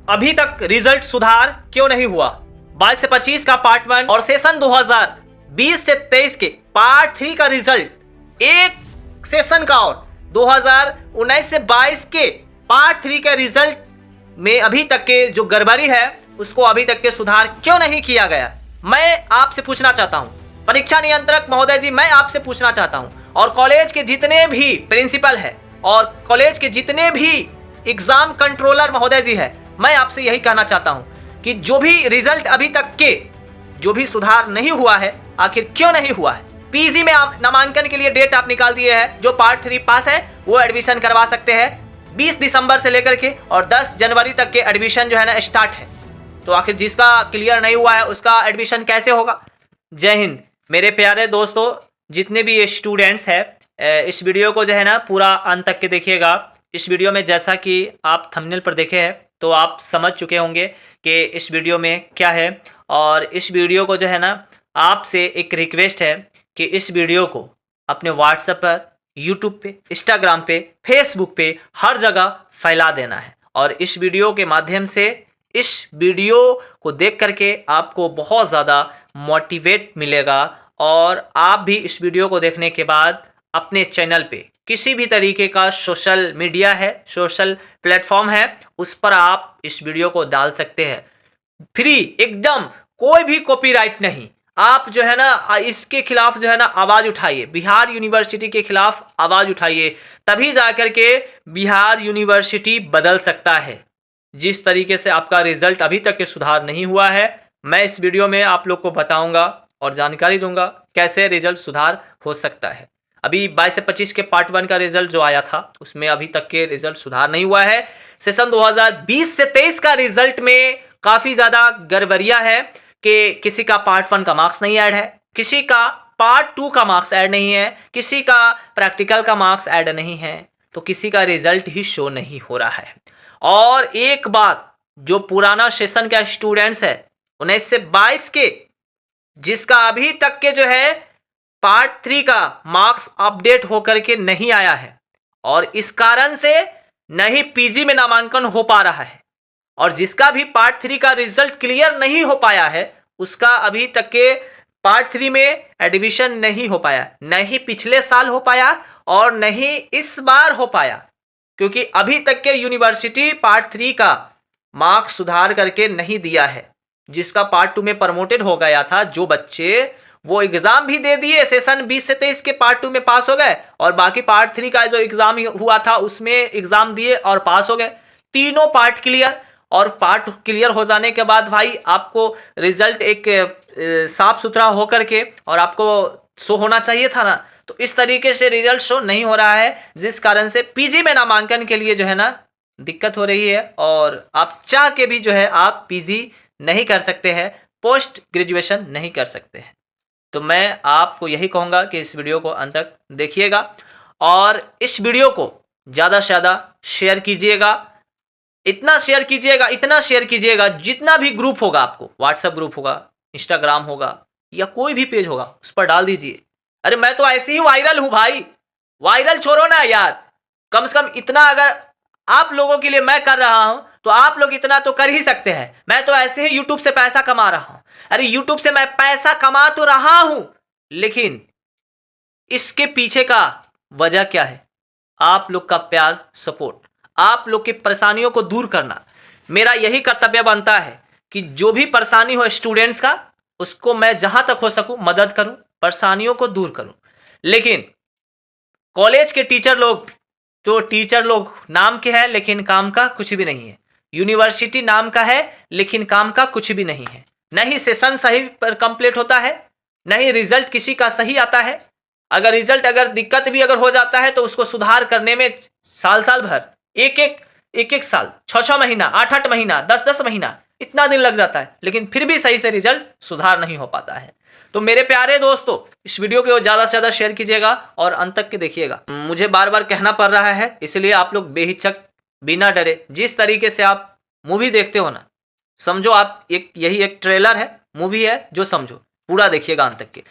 अभी तक रिजल्ट सुधार क्यों नहीं हुआ? 22 से 25 का पार्ट 1 और सेशन 2020 से 23 के पार्ट 3 का रिजल्ट, एक सेशन का और 2019 से 22 के पार्ट 3 के रिजल्ट में अभी तक के जो गड़बड़ी है उसको अभी तक के सुधार क्यों नहीं किया गया? मैं आपसे पूछना चाहता हूं, परीक्षा नियंत्रक महोदय जी, मैं आपसे पूछना चाहता हूं, और कॉलेज के जितने भी प्रिंसिपल है और कॉलेज के जितने भी एग्जाम कंट्रोलर महोदय जी है, मैं आपसे यही कहना चाहता हूं कि जो भी रिजल्ट अभी तक के जो भी सुधार नहीं हुआ है, आखिर क्यों नहीं हुआ है? पीजी में आप नामांकन के लिए डेट आप निकाल दिए हैं, जो पार्ट 3 पास है वो एडमिशन करवा सकते हैं 20 दिसंबर से लेकर के, और 10 जनवरी तक के एडमिशन जो है ना स्टार्ट है। तो आखिर जिसका क्लियर नहीं हुआ है उसका एडमिशन कैसे होगा? जय हिंद मेरे प्यारे दोस्तों, जितने भी ये स्टूडेंट्स हैं, इस वीडियो को जो है ना पूरा अंत तक के देखिएगा। इस वीडियो में जैसा कि आप थंबनेल पर देखे हैं तो आप समझ चुके होंगे कि इस वीडियो में क्या है, और इस वीडियो को जो है ना आपसे एक रिक्वेस्ट है कि इस वीडियो को अपने व्हाट्सएप पर, यूट्यूब पे, इंस्टाग्राम पे, फेसबुक पे हर जगह फैला देना है। और इस वीडियो के माध्यम से, इस वीडियो को देख करके आपको बहुत ज़्यादा मोटिवेट मिलेगा, और आप भी इस वीडियो को देखने के बाद अपने चैनल पे किसी भी तरीके का सोशल मीडिया है, सोशल प्लेटफॉर्म है, उस पर आप इस वीडियो को डाल सकते हैं फ्री, एकदम कोई भी कॉपीराइट नहीं। आप जो है ना इसके खिलाफ जो है ना आवाज उठाइए, बिहार यूनिवर्सिटी के खिलाफ आवाज उठाइए, तभी जाकर के बिहार यूनिवर्सिटी बदल सकता है। जिस तरीके से आपका रिजल्ट अभी तक के सुधार नहीं हुआ है, मैं इस वीडियो में आप लोग को बताऊंगा और जानकारी दूंगा कैसे रिजल्ट सुधार हो सकता है। अभी 22 से 25 के पार्ट 1 का रिजल्ट जो आया था उसमें अभी तक के रिजल्ट सुधार नहीं हुआ है। सेशन 2020 से 23 का रिजल्ट में काफी ज्यादा गड़बड़ियां है कि किसी का पार्ट 1 का मार्क्स नहीं ऐड है, किसी का पार्ट 2 का मार्क्स ऐड नहीं है, किसी का प्रैक्टिकल का मार्क्स ऐड नहीं है, तो किसी का रिजल्ट ही शो नहीं हो रहा है। और एक बात, जो पुराना सेशन का स्टूडेंट्स है 19 से 22 के, जिसका अभी तक के जो है पार्ट 3 का मार्क्स अपडेट होकर के नहीं आया है, और इस कारण से नहीं पीजी में नामांकन हो पा रहा है, और जिसका भी पार्ट 3 का रिजल्ट क्लियर नहीं हो पाया है उसका अभी तक के पार्ट 3 में एडमिशन नहीं हो पाया, नहीं पिछले साल हो पाया और नहीं इस बार हो पाया, क्योंकि अभी तक के यूनिवर्सिटी पार्ट 3 का मार्क्स सुधार करके नहीं दिया है। जिसका पार्ट 2 में प्रमोटेड हो गया था, जो बच्चे वो एग्जाम भी दे दिए, सेशन 20 से 23 के पार्ट 2 में पास हो गए, और बाकी पार्ट 3 का जो एग्जाम हुआ था उसमें एग्जाम दिए और पास हो गए, तीनों पार्ट क्लियर। और पार्ट क्लियर हो जाने के बाद भाई आपको रिजल्ट एक साफ सुथरा होकर के और आपको शो होना चाहिए था ना, तो इस तरीके से रिजल्ट शो नहीं हो रहा है, जिस कारण से पीजी में नामांकन के लिए जो है ना दिक्कत हो रही है, और आप चाह के भी जो है आप पीजी नहीं कर सकते हैं, पोस्ट ग्रेजुएशन नहीं कर सकते हैं। तो मैं आपको यही कहूँगा कि इस वीडियो को अंत तक देखिएगा, और इस वीडियो को ज़्यादा से ज़्यादा शेयर कीजिएगा, इतना शेयर कीजिएगा, इतना शेयर कीजिएगा, जितना भी ग्रुप होगा, आपको व्हाट्सएप ग्रुप होगा, इंस्टाग्राम होगा, या कोई भी पेज होगा, उस पर डाल दीजिए। अरे मैं तो ऐसे ही वायरल हूँ भाई, वायरल छोड़ो ना यार, कम से कम इतना अगर आप लोगों के लिए मैं कर रहा हूं तो आप लोग इतना तो कर ही सकते हैं। मैं तो ऐसे ही यूट्यूब से पैसा कमा रहा हूं। अरे यूट्यूब से मैं पैसा कमा तो रहा हूं, लेकिन इसके पीछे का वजह क्या है? आप लोग का प्यार, सपोर्ट, आप लोग की परेशानियों को दूर करना। मेरा यही कर्तव्य बनता है कि जो भी परेशानी हो स्टूडेंट्स का, उसको मैं जहां तक हो सकूं मदद करूं, परेशानियों को दूर करूं। लेकिन कॉलेज के टीचर लोग, तो टीचर लोग नाम के हैं लेकिन काम का कुछ भी नहीं है, यूनिवर्सिटी नाम का है लेकिन काम का कुछ भी नहीं है, नहीं सेशन सही पर कंप्लीट होता है, नहीं रिजल्ट किसी का सही आता है। अगर रिजल्ट अगर दिक्कत भी अगर हो जाता है तो उसको सुधार करने में साल साल भर, एक साल, 6 महीना, 8 महीना, 10 महीना, इतना दिन लग जाता है, लेकिन फिर भी सही से रिजल्ट सुधार नहीं हो पाता है। तो मेरे प्यारे दोस्तों, इस वीडियो को ज़्यादा से ज़्यादा शेयर कीजिएगा और अंत तक के देखिएगा। मुझे बार बार कहना पड़ रहा है, इसलिए आप लोग बेहिचक, बिना डरे, जिस तरीके से आप मूवी देखते हो ना, समझो आप यही एक ट्रेलर है, मूवी है, जो समझो पूरा देखिएगा अंत तक के।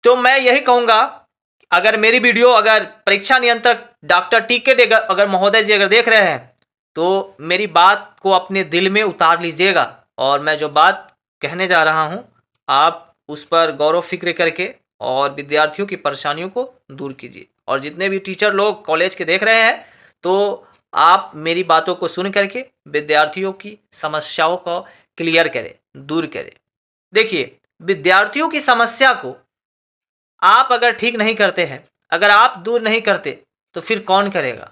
तो मैं यही कहूँगा, अगर मेरी वीडियो अगर परीक्षा नियंत्रक डॉक्टर टीके अगर महोदय जी अगर देख रहे हैं तो मेरी बात को अपने दिल में उतार लीजिएगा और मैं जो बात कहने जा रहा हूँ आप उस पर गौर व फिक्र करके और विद्यार्थियों की परेशानियों को दूर कीजिए। और जितने भी टीचर लोग कॉलेज के देख रहे हैं तो आप मेरी बातों को सुन करके विद्यार्थियों की समस्याओं को क्लियर करें, दूर करें। देखिए, विद्यार्थियों की समस्या को आप अगर ठीक नहीं करते हैं, अगर आप दूर नहीं करते तो फिर कौन करेगा?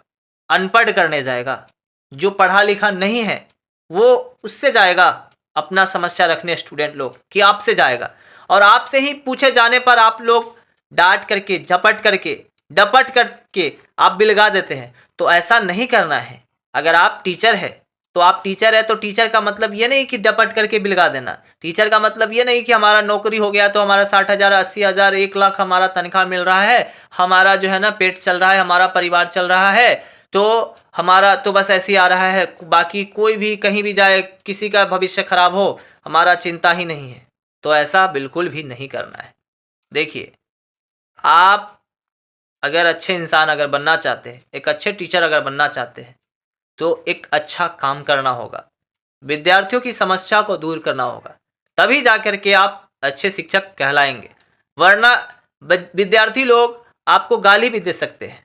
अनपढ़ करने जाएगा, जो पढ़ा लिखा नहीं है वो उससे जाएगा अपना समस्या रखने, स्टूडेंट लोग कि आपसे जाएगा और आपसे ही पूछे जाने पर आप लोग डांट करके, झपट करके, डपट करके आप बिलगा देते हैं। तो ऐसा नहीं करना है। अगर आप टीचर है तो आप टीचर है, तो टीचर का मतलब ये नहीं कि डपट करके बिलगा देना। टीचर का मतलब ये नहीं कि हमारा नौकरी हो गया तो हमारा 60,000, 80,000, 1 लाख हमारा तनख्वाह मिल रहा है, हमारा जो है ना पेट चल रहा है, हमारा परिवार चल रहा है, तो हमारा तो बस ऐसे ही आ रहा है, बाकी कोई भी कहीं भी जाए, किसी का भविष्य खराब हो, हमारा चिंता ही नहीं है। तो ऐसा बिल्कुल भी नहीं करना है। देखिए, आप अगर अच्छे इंसान अगर बनना चाहते हैं, एक अच्छे टीचर अगर बनना चाहते हैं, तो एक अच्छा काम करना होगा, विद्यार्थियों की समस्या को दूर करना होगा, तभी जाकर के आप अच्छे शिक्षक कहलाएंगे। वरना विद्यार्थी लोग आपको गाली भी दे सकते हैं।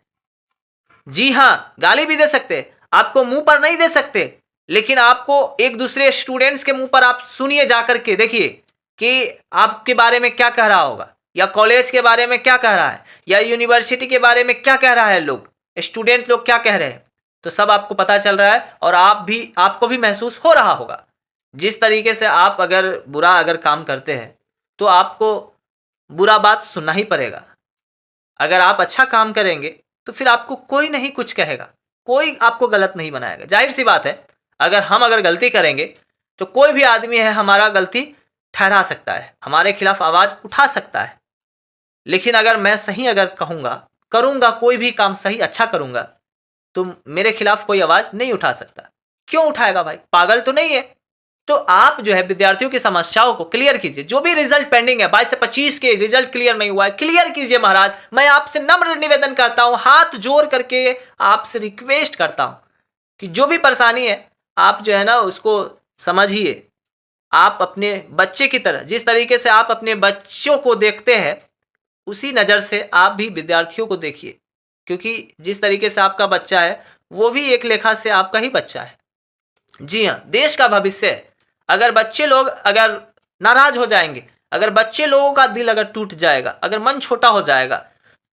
जी हाँ, गाली भी दे सकते हैं, आपको मुंह पर नहीं दे सकते, लेकिन आपको एक दूसरे स्टूडेंट्स के मुंह पर आप सुनिए जाकर के, देखिए कि आपके बारे में क्या कह रहा होगा, या कॉलेज के बारे में क्या कह रहा है, या यूनिवर्सिटी के बारे में क्या कह रहा है, लोग स्टूडेंट लोग क्या कह रहे हैं, तो सब आपको पता चल रहा है और आपको भी महसूस हो रहा होगा। जिस तरीके से आप अगर बुरा अगर काम करते हैं तो आपको बुरा बात सुनना ही पड़ेगा। अगर आप अच्छा काम करेंगे तो फिर आपको कोई नहीं कुछ कहेगा, कोई आपको गलत नहीं बनाएगा। जाहिर सी बात है, अगर गलती करेंगे तो कोई भी आदमी है हमारा गलती ठहरा सकता है, हमारे खिलाफ आवाज़ उठा सकता है। लेकिन अगर मैं सही अगर करूँगा कोई भी काम सही अच्छा करूँगा तो मेरे खिलाफ कोई आवाज़ नहीं उठा सकता। क्यों उठाएगा भाई? पागल तो नहीं है। तो आप जो है विद्यार्थियों की समस्याओं को क्लियर कीजिए। जो भी रिजल्ट पेंडिंग है, 22 से 25 के रिजल्ट क्लियर नहीं हुआ है, क्लियर कीजिए महाराज। मैं आपसे नम्र निवेदन करता हूं, हाथ जोड़ करके आपसे रिक्वेस्ट करता हूं कि जो भी परेशानी है आप जो है ना उसको समझिए। आप अपने बच्चे की तरह, जिस तरीके से आप अपने बच्चों को देखते हैं उसी नज़र से आप भी विद्यार्थियों को देखिए, क्योंकि जिस तरीके से आपका बच्चा है वो भी एक लेखा से आपका ही बच्चा है। जी हाँ, देश का भविष्य है। अगर बच्चे लोग अगर नाराज हो जाएंगे, अगर बच्चे लोगों का दिल अगर टूट जाएगा, अगर मन छोटा हो जाएगा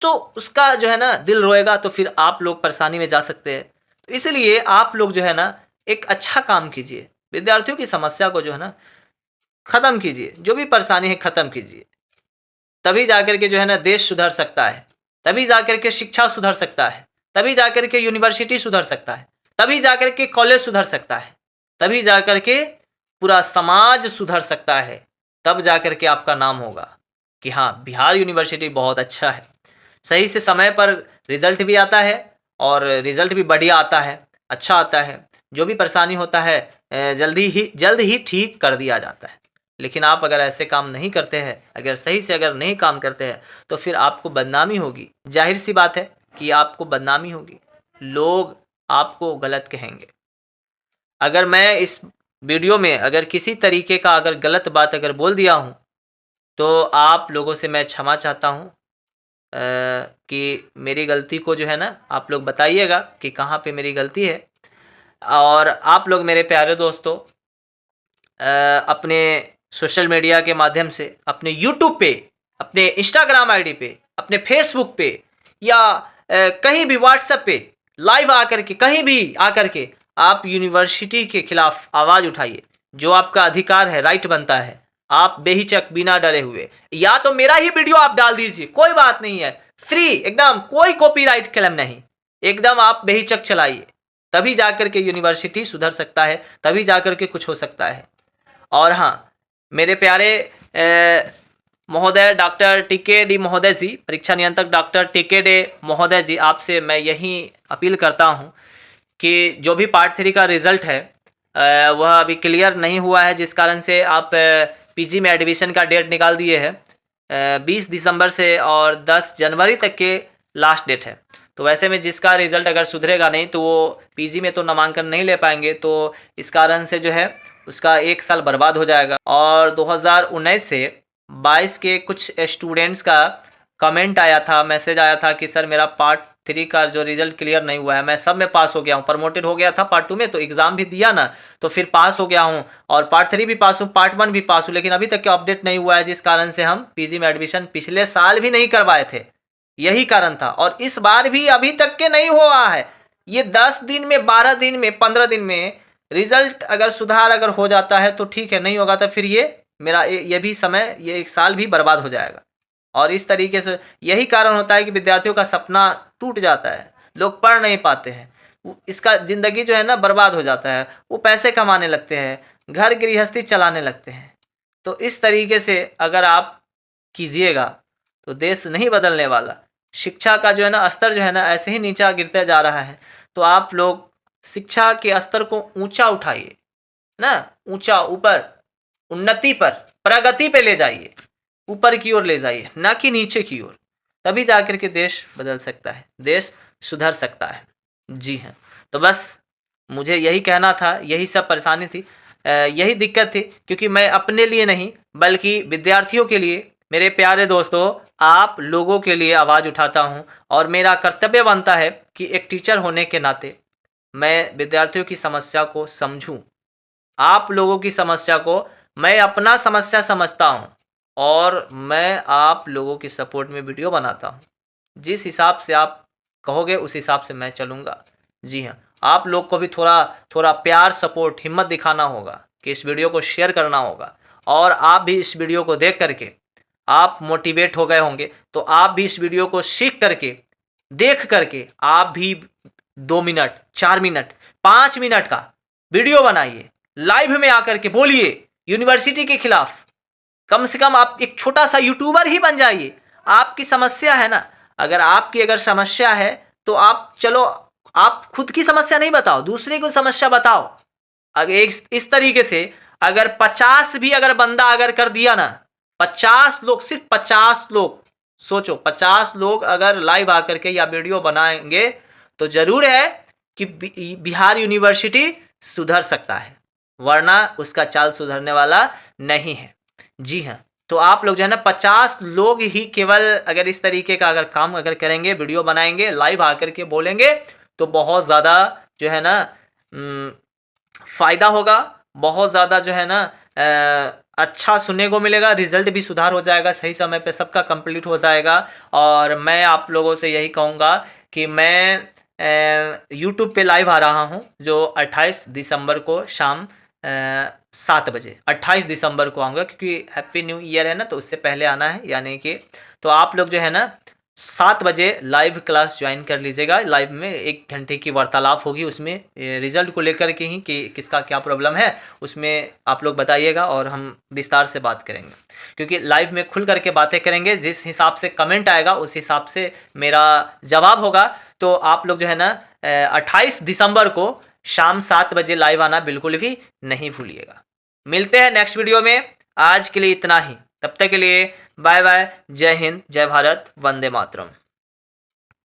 तो उसका जो है ना दिल रोएगा, तो फिर आप लोग परेशानी में जा सकते हैं। तो इसलिए आप लोग जो है ना एक अच्छा काम कीजिए, विद्यार्थियों की समस्या को जो है ना ख़त्म कीजिए, जो भी परेशानी है ख़त्म कीजिए। तभी जाकर के जो है ना देश सुधर सकता है, तभी जाकर के शिक्षा सुधर सकता है, तभी जाकर के यूनिवर्सिटी सुधर सकता है, तभी जाकर के कॉलेज सुधर सकता है, तभी जाकर के पूरा समाज सुधर सकता है। तब जाकर के आपका नाम होगा कि हाँ, बिहार यूनिवर्सिटी बहुत अच्छा है। सही से समय पर रिजल्ट भी आता है और रिजल्ट भी बढ़िया आता है, अच्छा आता है। जो भी परेशानी होता है जल्द ही ठीक कर दिया जाता है। लेकिन आप अगर ऐसे काम नहीं करते हैं, अगर सही से अगर नहीं काम करते हैं तो फिर आपको बदनामी होगी। जाहिर सी बात है कि आपको बदनामी होगी, लोग आपको गलत कहेंगे। अगर मैं इस वीडियो में अगर किसी तरीके का अगर गलत बात अगर बोल दिया हूँ तो आप लोगों से मैं क्षमा चाहता हूँ कि मेरी गलती को जो है ना आप लोग बताइएगा कि कहाँ पे मेरी गलती है। और आप लोग मेरे प्यारे दोस्तों अपने सोशल मीडिया के माध्यम से, अपने यूट्यूब पे, अपने इंस्टाग्राम आईडी पे, अपने फेसबुक पे या कहीं भी व्हाट्सएप पे लाइव आकर के, कहीं भी आकर के आप यूनिवर्सिटी के खिलाफ आवाज़ उठाइए। जो आपका अधिकार है, राइट बनता है। आप बेहिचक बिना डरे हुए, या तो मेरा ही वीडियो आप डाल दीजिए, कोई बात नहीं है, फ्री एकदम, कोई कॉपीराइट क्लेम नहीं, एकदम आप बेहिचक चलाइए। तभी जाकर के यूनिवर्सिटी सुधर सकता है, तभी जाकर के कुछ हो सकता है। और हाँ, मेरे प्यारे महोदय डॉक्टर टीके डी महोदय जी, परीक्षा नियंत्रक डॉक्टर टीके डी महोदय जी, आपसे मैं यही अपील करता हूँ कि जो भी पार्ट 3 का रिज़ल्ट है वह अभी क्लियर नहीं हुआ है, जिस कारण से आप पीजी में एडमिशन का डेट निकाल दिए हैं 20 दिसंबर से और 10 जनवरी तक के लास्ट डेट है। तो वैसे में जिसका रिजल्ट अगर सुधरेगा नहीं तो वो पीजी में तो नामांकन नहीं ले पाएंगे, तो इस कारण से जो है उसका 1 साल बर्बाद हो जाएगा। और 2019 से 22 के कुछ स्टूडेंट्स का कमेंट आया था, मैसेज आया था कि सर मेरा पार्ट 3 का जो रिजल्ट क्लियर नहीं हुआ है, मैं सब में पास हो गया हूँ, प्रमोटेड हो गया था पार्ट 2 में, तो एग्ज़ाम भी दिया ना, तो फिर पास हो गया हूँ और पार्ट 3 भी पास हूँ, पार्ट 1 भी पास हूँ, लेकिन अभी तक क्या अपडेट नहीं हुआ है, जिस कारण से हम पीजी में एडमिशन पिछले साल भी नहीं करवाए थे, यही कारण था। और इस बार भी अभी तक के नहीं हुआ है। ये 10 दिन में, 12 दिन में, 15 दिन में रिजल्ट अगर सुधार अगर हो जाता है तो ठीक है, नहीं होगा तो फिर ये मेरा ये भी समय, ये 1 साल भी बर्बाद हो जाएगा। और इस तरीके से यही कारण होता है कि विद्यार्थियों का सपना टूट जाता है, लोग पढ़ नहीं पाते हैं, इसका ज़िंदगी जो है ना बर्बाद हो जाता है, वो पैसे कमाने लगते हैं, घर गृहस्थी चलाने लगते हैं। तो इस तरीके से अगर आप कीजिएगा तो देश नहीं बदलने वाला। शिक्षा का जो है ना स्तर जो है ना ऐसे ही नीचा गिरता जा रहा है। तो आप लोग शिक्षा के स्तर को ऊंचा उठाइए ना, ऊंचा, ऊपर, उन्नति पर, प्रगति पे ले जाइए, ऊपर की ओर ले जाइए, ना कि नीचे की ओर। तभी जाकर के देश बदल सकता है, देश सुधर सकता है। जी हाँ, तो बस मुझे यही कहना था, यही सब परेशानी थी, यही दिक्कत थी, क्योंकि मैं अपने लिए नहीं बल्कि विद्यार्थियों के लिए, मेरे प्यारे दोस्तों, आप लोगों के लिए आवाज़ उठाता हूँ। और मेरा कर्तव्य बनता है कि एक टीचर होने के नाते मैं विद्यार्थियों की समस्या को समझूं, आप लोगों की समस्या को मैं अपना समस्या समझता हूं और मैं आप लोगों की सपोर्ट में वीडियो बनाता हूं। जिस हिसाब से आप कहोगे उस हिसाब से मैं चलूँगा। जी हाँ, आप लोग को भी थोड़ा थोड़ा प्यार, सपोर्ट, हिम्मत दिखाना होगा कि इस वीडियो को शेयर करना होगा। और आप भी इस वीडियो को देख करके आप मोटिवेट हो गए होंगे, तो आप भी इस वीडियो को सीख करके, देख करके आप भी 2 मिनट, 4 मिनट, 5 मिनट का वीडियो बनाइए, लाइव में आकर के बोलिए यूनिवर्सिटी के खिलाफ। कम से कम आप एक छोटा सा यूट्यूबर ही बन जाइए। आपकी समस्या है ना, अगर समस्या है तो आप चलो, आप खुद की समस्या नहीं बताओ, दूसरे को समस्या बताओ। अगर इस तरीके से अगर 50 भी अगर बंदा अगर कर दिया ना, 50 लोग, सिर्फ 50 लोग, सोचो 50 लोग अगर लाइव आकर के या वीडियो बनाएंगे तो जरूर है कि बिहार यूनिवर्सिटी सुधर सकता है, वरना उसका चाल सुधरने वाला नहीं है। जी हाँ, तो आप लोग जो है ना 50 लोग ही केवल अगर इस तरीके का अगर काम अगर करेंगे, वीडियो बनाएंगे, लाइव आकर के बोलेंगे, तो बहुत ज़्यादा जो है ना फ़ायदा होगा, बहुत ज़्यादा जो है ना अच्छा सुनने को मिलेगा, रिजल्ट भी सुधार हो जाएगा, सही समय पे सबका कंप्लीट हो जाएगा। और मैं आप लोगों से यही कहूँगा कि मैं यूट्यूब पे लाइव आ रहा हूँ, जो 28 दिसंबर को शाम 7 बजे, 28 दिसंबर को आऊँगा, क्योंकि हैप्पी न्यू ईयर है ना, तो उससे पहले आना है, यानी कि तो आप लोग जो है ना 7 बजे लाइव क्लास ज्वाइन कर लीजिएगा। लाइव में 1 घंटे की वार्तालाप होगी, उसमें रिजल्ट को लेकर के ही कि किसका क्या प्रॉब्लम है, उसमें आप लोग बताइएगा और हम विस्तार से बात करेंगे, क्योंकि लाइव में खुल करके बातें करेंगे। जिस हिसाब से कमेंट आएगा उस हिसाब से मेरा जवाब होगा। तो आप लोग जो है ना 28 दिसंबर को शाम 7 बजे लाइव आना बिल्कुल भी नहीं भूलिएगा। मिलते हैं नेक्स्ट वीडियो में, आज के लिए इतना ही, तब तक के लिए बाय बाय, जय हिंद, जय भारत, वंदे मातरम।